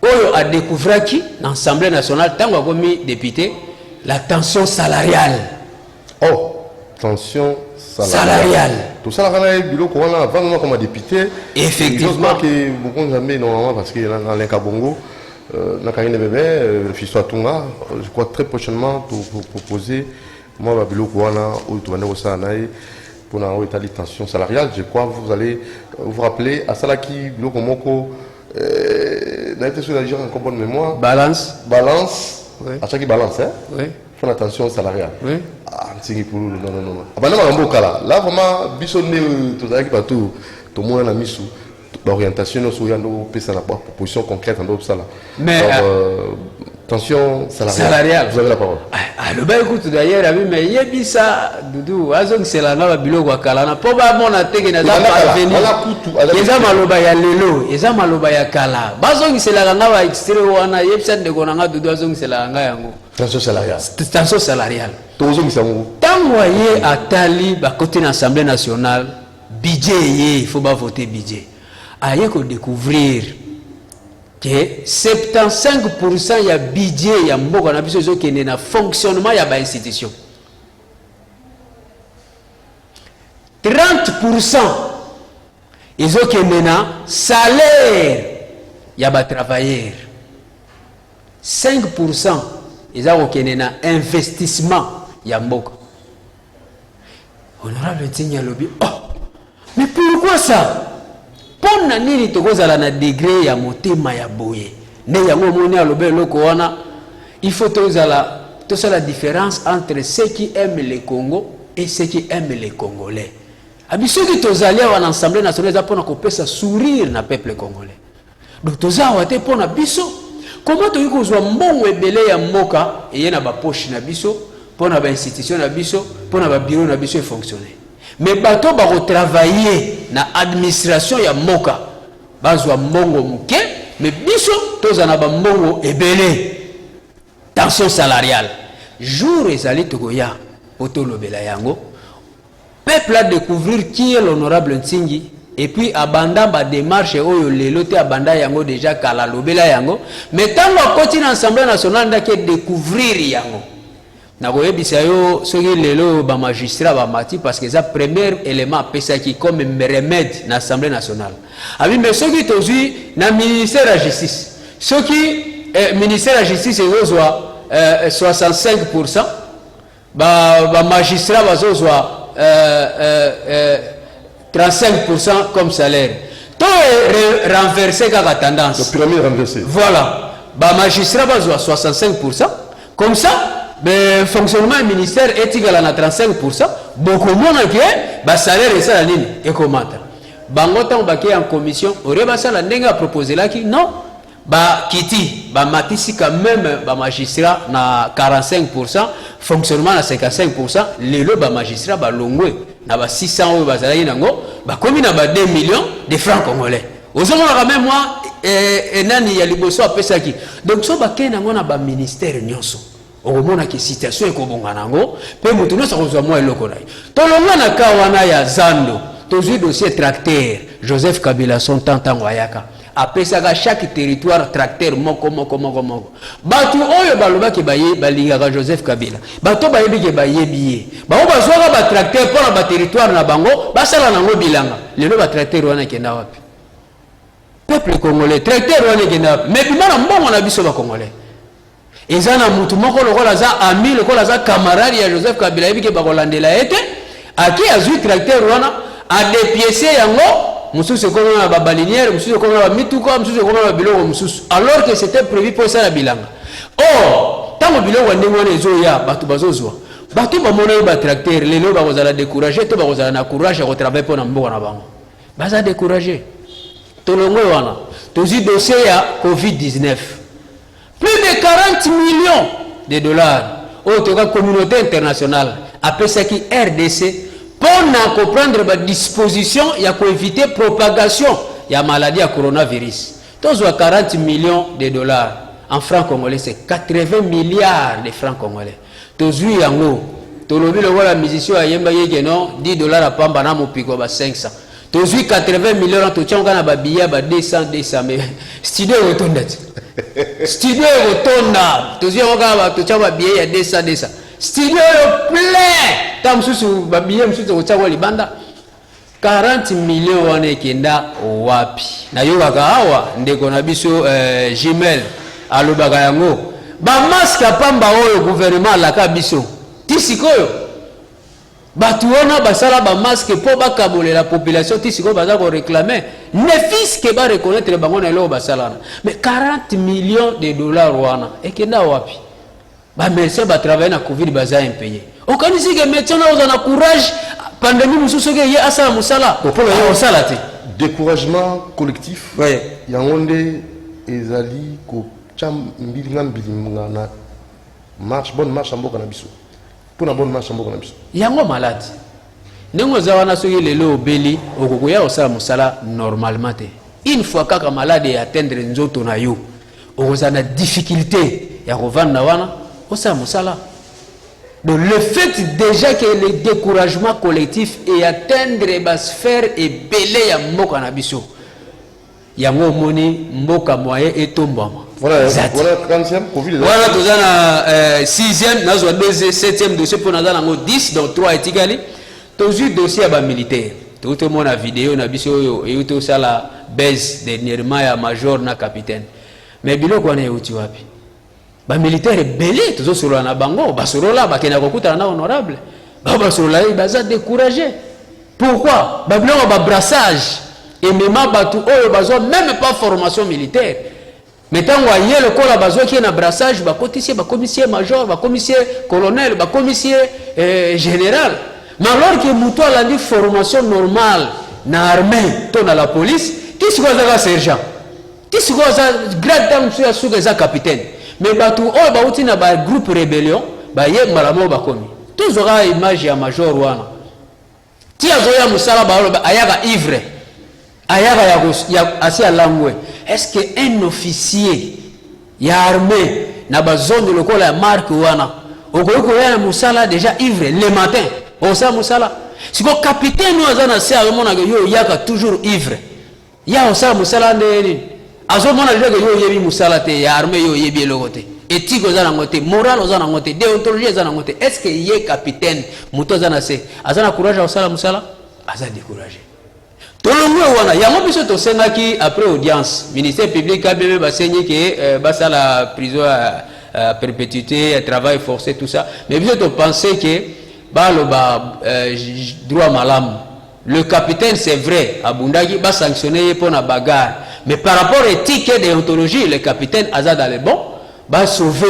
Oyo a découvert qui dans l'Assemblée nationale tant qu'on mis député la tension salariale. Oh, tension salariale. Tout ça là bureau qu'on a avant comme député. Effectivement que beaucoup jamais normalement parce que dans l'Inkabongo na Karine Bébé le fils Tunga je crois très prochainement pour proposer moi bureau qu'on a où tu vas nous ça pour na établir tension salariale. Je crois vous allez vous rappeler à ça là qui bureau comme n'a été sur la en bonne mémoire. Balance. Oui. À chaque balance, hein? Oui. Faut attention salariale. Oui. Ah, c'est pour non. Ah ben non, là vraiment, bisonné tout ça qui partout, tout le monde a mis sous l'orientation sur nos proposition concrète en ça là. Mais tension salariale. Vous avez la parole. Ah, le bas écoute d'ailleurs, mais il y a bisa Doudou, azong c'est la nova biloko akala. Probablement na teke na za parvenir. Eza maloba ya lelo, eza maloba ya kala. Bazong c'est la nova extrait wana yebsa de konanga Doudou azong c'est la nga yango. Tension salariale. Tension salariale. Tozong c'est ngo. Tangoye atali ba côté de l'Assemblée nationale, budget il faut pas voter budget. Aye ko découvrir que 75% ya budget ya mboka na biso zo kende na fonctionnement ya ba institution. 30% ils ont kende na salaire ya ba travailleur. 5% ils ont kende na investissement ya mboka. Honorable Tigna Lobi. Oh, mais pourquoi ça? Pona nini tokozala na degré ya motema ya boye ne yango moni alobe loko wana il faut tozala la différence entre ceux qui aiment le Congo et ceux qui aiment les Congolais. Abiso ki tozali wa l'Assemblée nationale za pona kopesa sourire na peuple congolais. Donc tozawa te pona biso comment to yikozwa mbongo ebele ya mboka eye na ba poche na biso pona ba institution na biso pona ba bureau na biso fonctionner. Mais bato ba retravailler na administration ya moka bazwa mbongo muke mais biso tozana ba mbongo ebele tension salariale jour ezali tokoya otolobela yango peuple a découvrir qui est l'honorable Ntingi et puis abanda ba démarche oyo lelo te abanda yango déjà kala lobela yango mais tango akoti na Assemblée nationale ndake découvrir yango na koyebisa yo soki lelo ba magistrat ba mati parce que ça premier élément pesa qui comme remède na Assemblée nationale abi mais soki tozui na ministère de la justice soki ministère de la justice ezozwa 65% ba magistrat bazozwa 35% comme salaire to renverser kaka tendance le pyramide renversé voilà ba magistrat bazwa 65% comme ça le fonctionnement du ministère est égal à 35%. Beaucoup de monde qui est salaire et ça nini et comment bangotan baké en commission aurait ba ça la ndenga proposé là qui non ba kiti ba matisi quand même ba magistrat na 45% fonctionnement na 55% lelo ba magistrat ba longwe na ba 600 ba zalaki nango ba komi na ba 2 millions de francs congolais ozongo quand même moi et nani ya liboso apesa ki donc so ba kena ngona ba ministère nyonso au moment que situation est comme nango pe mutu no sakozwa moi eloko na tolonga na ka wana ya Zando tozu dossier tracteur Joseph Kabila son tantango ayaka apesaka chaque territoire tracteur moko batu oyo baloba ke baye balingaka Joseph Kabila bato bayebi ke bayebi ba bazwaka ba tracteur pour ba territoire na bango basala nango bilanga lelo ba tracteur wana kenda wapi peuple congolais tracteur wana kenda mais bimana mbongo na biso ba congolais ezana mutu moko lokola za ami lokola za camarade ya Joseph Kabila yebike ba kolandela ete aki azui tracteur wana a dépiécer yango mususu comme na ba balinière mususu comme na mituko mususu comme na biloko mususu alors que c'était prévu pour ça la bilanga oh tango biloko ndenge wana ezo ya batu bazozwa batu ba mona ba tracteur lelo ba kozala décourager te ba kozala na courage ya travailler pour na mboka na bango baza décourager tolongwe wana tozi dossier ya Covid-19 plus de 40 millions de dollars au toka communauté internationale après ça qui RDC pour comprendre la disposition il faut éviter propagation ya maladie à coronavirus tous 40 millions de dollars en francs congolais c'est 80 milliards de francs congolais tous yango tolobi le voilà musicien ayemba yeke non 10 dollars à pamba na mopiko ba 500 tous 80 millions to tchanga na ba billet ba 200 mais studio rotonda studio rotonda tous yango ba to tchanga billet ya 200 studio plein tam susu ba billet mususu ko libanda 40 millions wana ekenda wapi na yoka awa ndeko na biso Jimel alobaka yango ba masque pamba oyo gouvernement la ka biso tisikoyo batu wana basala ba masque po bakabole la population tisikoyo baza ko réclamer ne fils que ba reconnaître bango na lo basala mais 40 millions de dollars wana ekenda wapi ba médecin ba travailler na covid baza impayé okanisi que médecin na na courage pandémie mususu ke ye asala musala pour yo sala te découragement collectif ouais yangonde ezali ko cham mbilinga na marche bonne marche mboka na biso pour na bonne marche mboka na biso yango malade nengo za wana soki lelo obeli okokoya osala musala normalement te une fois kaka malade atteindre nzoto na yo okoza na difficulté ya kovanda wana osala musala. Donc le fait déjà que le découragement collectif et atteindre la sphère et belé ya mboka na biso yango moni mboka moyen et tombama voilà 30e covid voilà tozana 6e nazo 7e dossier pour nazana ngo 10 donc 3 etikali tozu dossier ya ba militaire to mona vidéo na biso oyo euto sala baisse dernièrement ya major na capitaine mais biloko wana euti wapi ba militaire belé tozo solo na bango basolola bakena kokuta na honorable ba basolola baza découragé pourquoi ba biloko ba brassage et même batu oyo bazo même pas formation militaire mais tango ayé le kola bazo qui na brassage ba commissaire major ba commissaire colonel ba commissaire général mais alors que muto a la formation normale na armée to na la police qui se voit sergent qui se voit grade tango sur suka za capitaine mais batu oyo ba uti na ba groupe rébellion ba ye malamo ba komi tous aura image ya major wana ti azoya musala ba ayaka ivre ayaka ya asia langwe est-ce que un officier ya armée na ba zone lokola ya marque wana okoyiko ya musala déjà ivre le matin osa musala siko capitaine ozana se amona yo yaka toujours ivre ya osa musala ndeni azomona déjà que yo yebi musala te ya armée yo yebi elokote éthique ozana ngote moral ozana ngote déontologie ozana ngote est-ce que ye capitaine muto ozana se azana courage osala musala aza découragé tolongwe wana yango biso to sengaki après audience ministère public a bébé basenyi que basala prison à perpétuité travail forcé tout ça mais biso to penser que baloba droit malam le capitaine c'est vrai abundaki ba sanctionner pour na bagarre mais par rapport à éthique et déontologie le capitaine aza dans le bon ba sauver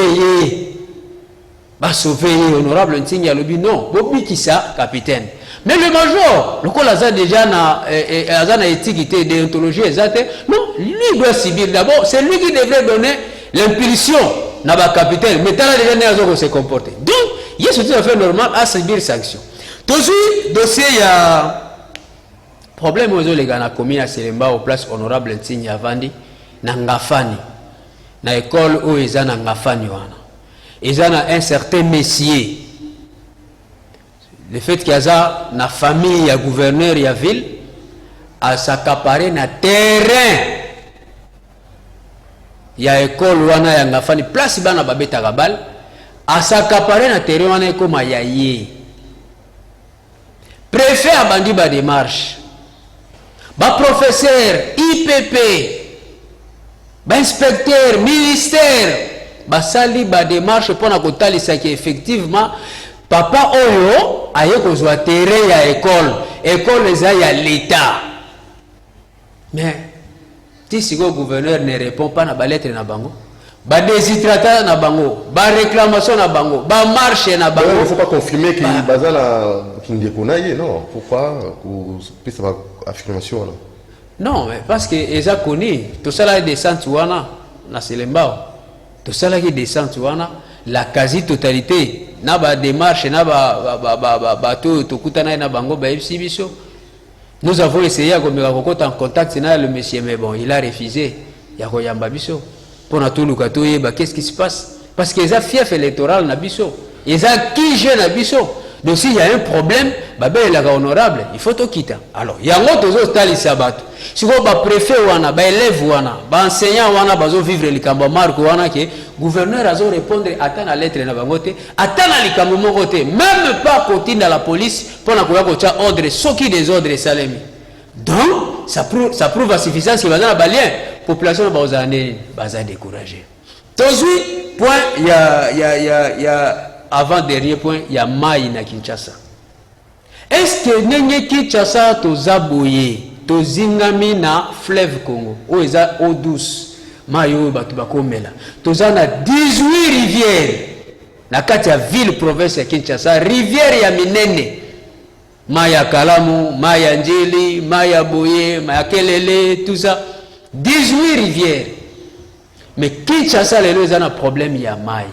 honorable Ntingi alobi non bobi ki ça capitaine mais le major le col aza déjà na éthique et déontologie exacte non lui doit subir d'abord c'est lui qui devrait donner l'impulsion na ba capitaine mais tala déjà ne azo se comporter donc il est tout à fait normal à subir sanction toujours dossier ya problème aux les gars na commis à Selemba au place honorable Ntingi avandi na ngafani na école où ils en ngafani wana ils en un certain messier le fait qu'il y a na famille ya gouverneur ya ville a s'accaparer na terrain ya école wana ya ngafani place bana babeta kabal a s'accaparer na terrain wana comme ya yé préfet a bandi ba démarche ba professeur IPP inspecteur ministère basali ba démarche pour na kotalisa ki effectivement papa oyo aye kozwa terrain ya école eza ya l'état. Mais si le gouverneur ne répond pas à la lettre na bango, ba déshydratation na bango, ba réclamation na bango, ba marche na bango. Il ne faut pas confirmer qu'il bazala qu'il déconnaille, non. Pourquoi que ça va affirmation là? Non, mais parce que eza connu, tout ça là descente wana na Selembao. Tout ça là qui descend wana la quasi-totalité na ba démarche na ba to kutana na bango ba biso. Nous avons essayé à en contact avec le monsieur, mais bon, il a refusé. Il y a Koyamba Bisso. Pour tout qu'est-ce qui se passe? Parce qu'ils ont fief électoral na Bisso. Ils ont qui jeune na Bisso. Donc s'il y a un problème, il est honorable, il faut tout quitter. Alors, il y a un autre tali sabat. Si vous avez préfet wana, élève wana, enseignant wana, bazo vivre le cambo marque wana que gouverneur a répondre attend la lettre na bangote, attend la cambo mongote, même pas côté dans la police pour na koya kocha ordre, soki des ordres salemi. Donc ça prouve à suffisance que bazana balien population baza découragé. Ensuite, point il y a avant dernier point, il y a Maï na Kinshasa. Est-ce que Nenye Kinshasa tozaboye, tozingami na fleuve Congo, ou eza eau douce, Maïo batubakomela. Tozana 18 rivières. Na kati ya ville province ya Kinshasa, rivière ya minene. Maya Kalamu, Maya Njeli, Maya Boye, Maya Kelele, tout ça. 18 rivières. Mais Kinshasa lelo eza na problème ya Maï.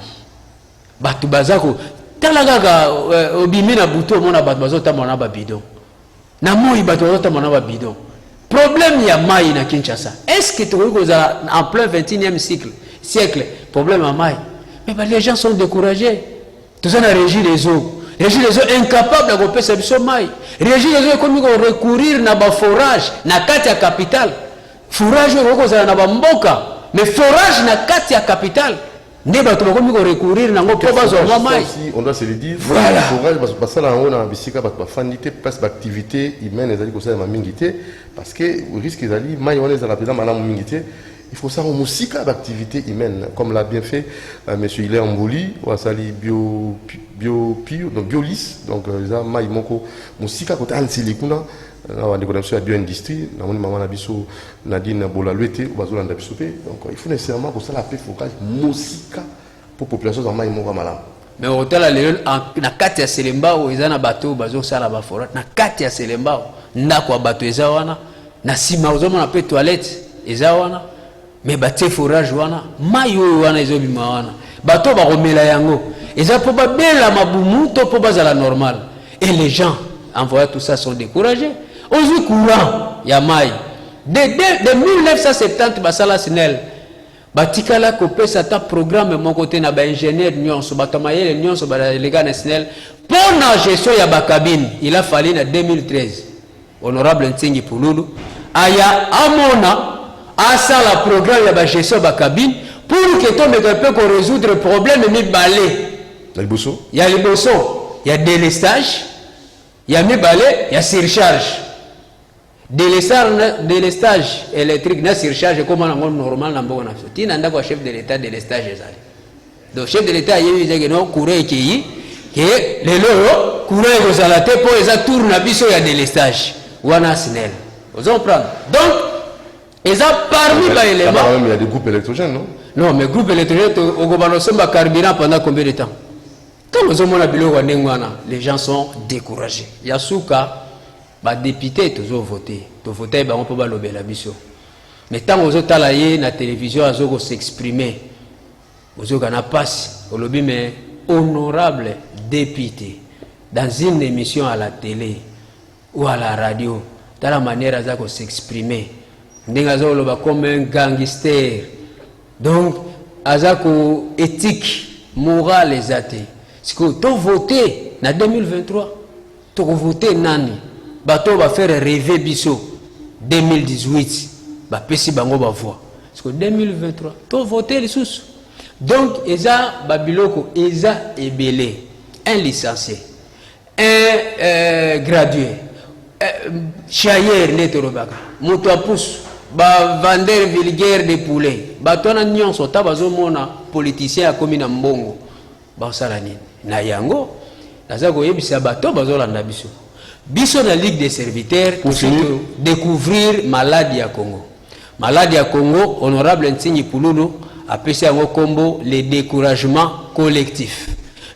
Batu bazako talagaga obimi na buto mona batu bazota mona ba bidon na moi batu bazota mona ba bidon problème ya mai na Kinshasa. Est-ce que tu en plein 21e siècle problème à mai? Mais les gens sont découragés. Tout ça na régi les eaux incapable de repasser biso mai. Régi les eaux comme recourir na ba forage na kati ya capitale. Forage okozala na ba mboka mais forage na kati ya capitale. On doit se le dire. Voilà. Parce que le risque il faut ça en d'activité humaine, comme l'a bien fait M. Hilaire Mbouli, ou Asali Biolis, donc ils ont maï moko musika côté ansilikuna. On a des connexions à bio-industrie, Nadine Bolaluete, donc il faut nécessairement que ça la paix focale musika pour la population de Maïmo Malam. Mais au total, na kati ya Selembao, ils ont un bateau, bazo sala ba forêt, na kati ya Selembao, na kwa bateau ezawana, na sima ozomo na pe toilette ezawana, mais bateau forage wana, mayo wana ezobima wana, bateau ba romela yango, eza po ba bela mabumu to po bazala normal. Et les gens en voyant tout ça sont découragés. Aujourd'hui courant ya mai de 1970 basala sinel batikala kopesa ta programme mon côté na ba ingénieur nyonso batamayele nyonso ba lega national pour la gestion ya ba cabine. Il a fallu en 2013 honorable Ntingi Pululu aya amona asa la programme ya ba gestion ba cabine pour que to peut qu'on résoudre problème mi balé ya liboso ya délestage ya mi balé ya surcharge. Délestage électrique na surcharge comme on normal na mbona so tina ndako chef de l'état délestage ezali donc chef de l'état yebi zeke no courant ki ke lelo courant kozala te po eza tour na biso ya délestage wana sinel ozo prendre donc eza parmi ba éléments il y a des groupes électrogènes non mais groupe électrogène au gouvernement somba carburant pendant combien de temps quand nous avons la bilo wa ndengwana les gens sont découragés yasuka ba député toujours voté to voter ba on peut ba lobela biso mais tant aux autres la na télévision azoko s'exprimer ozoka na passe au lobby mais honorable député dans une émission à la télé ou à la radio dans la manière azako s'exprimer ndenga zo loba comme un gangster donc azako éthique morale ezate c'est que to voter na 2023 to voter nani bato va faire rêver biso 2018 ba pesi bango ba voix parce que 2023 to voter les sous donc eza babiloko eza ebelé un licencié un gradué chayer netorobaka moto apus ba vendeur vulgaire de poulet batona nyonso ta bazomona politicien ya komi na mbongo basala nini na yango naza koyebisa bato bazolanda biso biso na Ligue des serviteurs pour découvrir maladie ya Congo. Maladie ya Congo, honorable Ntingi Pululu apesi yango kombo le découragement collectif.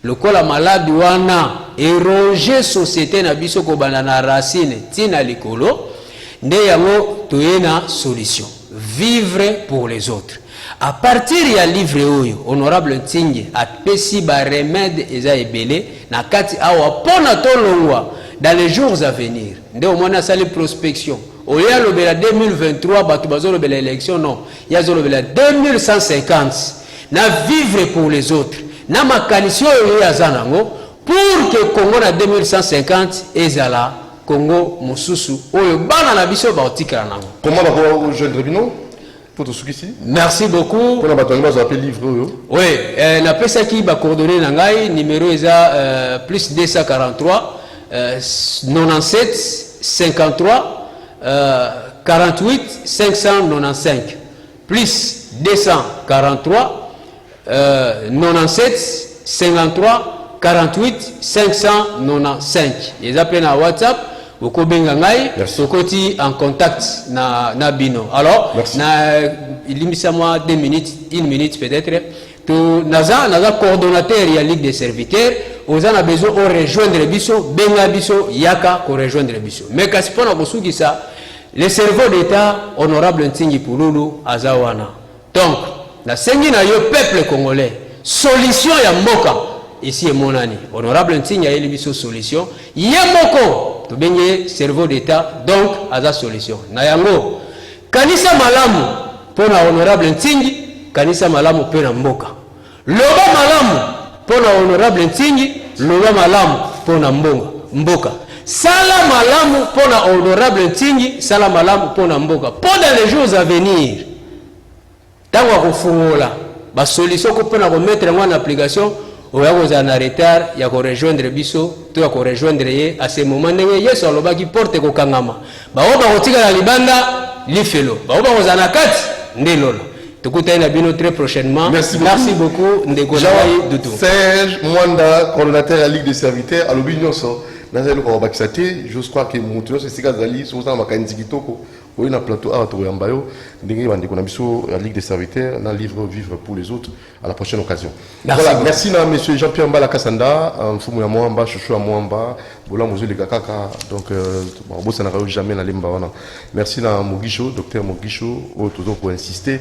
Lokola maladie wana éroger société na biso ko banana racine tina likolo nde yango toyena solution. Vivre pour les autres. À partir ya livre oyo honorable Ntingi apesi ba remède eza ebele na kati awa pona tolongwa dans les jours à venir. Nde au moins sali prospection. Au lieu de 2023 batu bazolo bela élection non. Il y a zolo bela 2150 na vivre pour les autres. Na makanisio yo ya zanango pour que Congo na 2150 ezala Congo mususu oyo bana na biso ba otikala nango. Comment va rejoindre Bino? Merci beaucoup. Pour la livre. Oui, la PSA qui va coordonner Nangai, numéro est plus 243 97 53 48 595 plus 243 97 53 48 595. Les appels à WhatsApp. Beaucoup bengangai, sokoti en contact na bino. Alors, il limite moi 2 minutes, 1 minute peut-être. To naza coordonnateur ya Ligue des serviteurs, on a besoin de rejoindre biso, benga biso yaka ko rejoindre biso. Mais kasi pona kosuki ça, le cerveau d'État honorable Ntingi Pululu azawana. Donc, na sengi na yo peuple congolais, solution ya mboka ici est mon année. Honorable Ntingi a élu biso solution, yemoko to benye cerveau d'État, donc à la solution. Nayango, kanisa malamu pona honorable Ntingi, kanisa malamu pona mboka. Loba malamu pona honorable Ntingi, loba malamu pona mboka. Sala malamu pona honorable Ntingi, sala malamu pona mboka. Pendant les jours à venir, tango kofungola, ba solution ko pona ko mettre en application. Vous en retard, il y a qu'on rejoindre biso, tu as qu'on rejoindre à ce moment ndenge yeso aloba ki porte ko kangama. Ba oba kotika la libanda lifelo. Ba oba kozana kati ndelolo. Tukutana bino très prochainement. Merci beaucoup ndeko Dudu. Serge Mwanda, coordonnateur de la Ligue des serviteurs à l'Obignoso. Nazalo ko bakisate, je crois que Moutono c'est Sikazali, so za makanzi kitoko. Oui, na plateau à Toyambayo, ndenge bandi kona biso la Ligue des serviteurs, na livre Vivre pour les autres à la prochaine occasion. Voilà, merci na monsieur Jean-Pierre Mbala Kassanda, mfumu ya Mwamba, chouchou ya Mwamba, bola mozo le kakaka, donc bon ça n'aura jamais na limba wana. Merci na Mugisho, docteur Mugisho, toujours pour insister.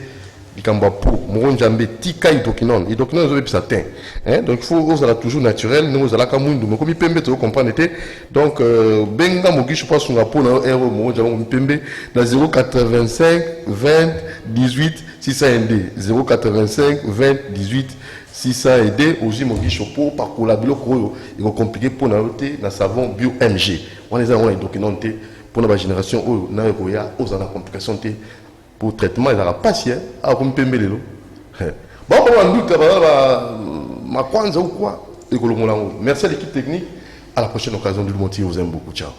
Likamba pour Moronjambe tika idokinon zo episa tin hein, donc il faut oser toujours naturel nous allons ka mundu mais comme pembe to comprendre était donc benga Mugisho pas sunga po na ero Moronjambe pembe na 085 20 18 602 085 20 18 602 aussi Mugisho pour par collaborer ko il est compliqué pour na route na savon bio MG on les a on idokinon te pour la génération o na ko ya oza na complication te pour traitement il a pas si à comme pembelelo bon on doute ma kwanza ou quoi et merci à l'équipe technique à la prochaine occasion du motif vous aime beaucoup ciao.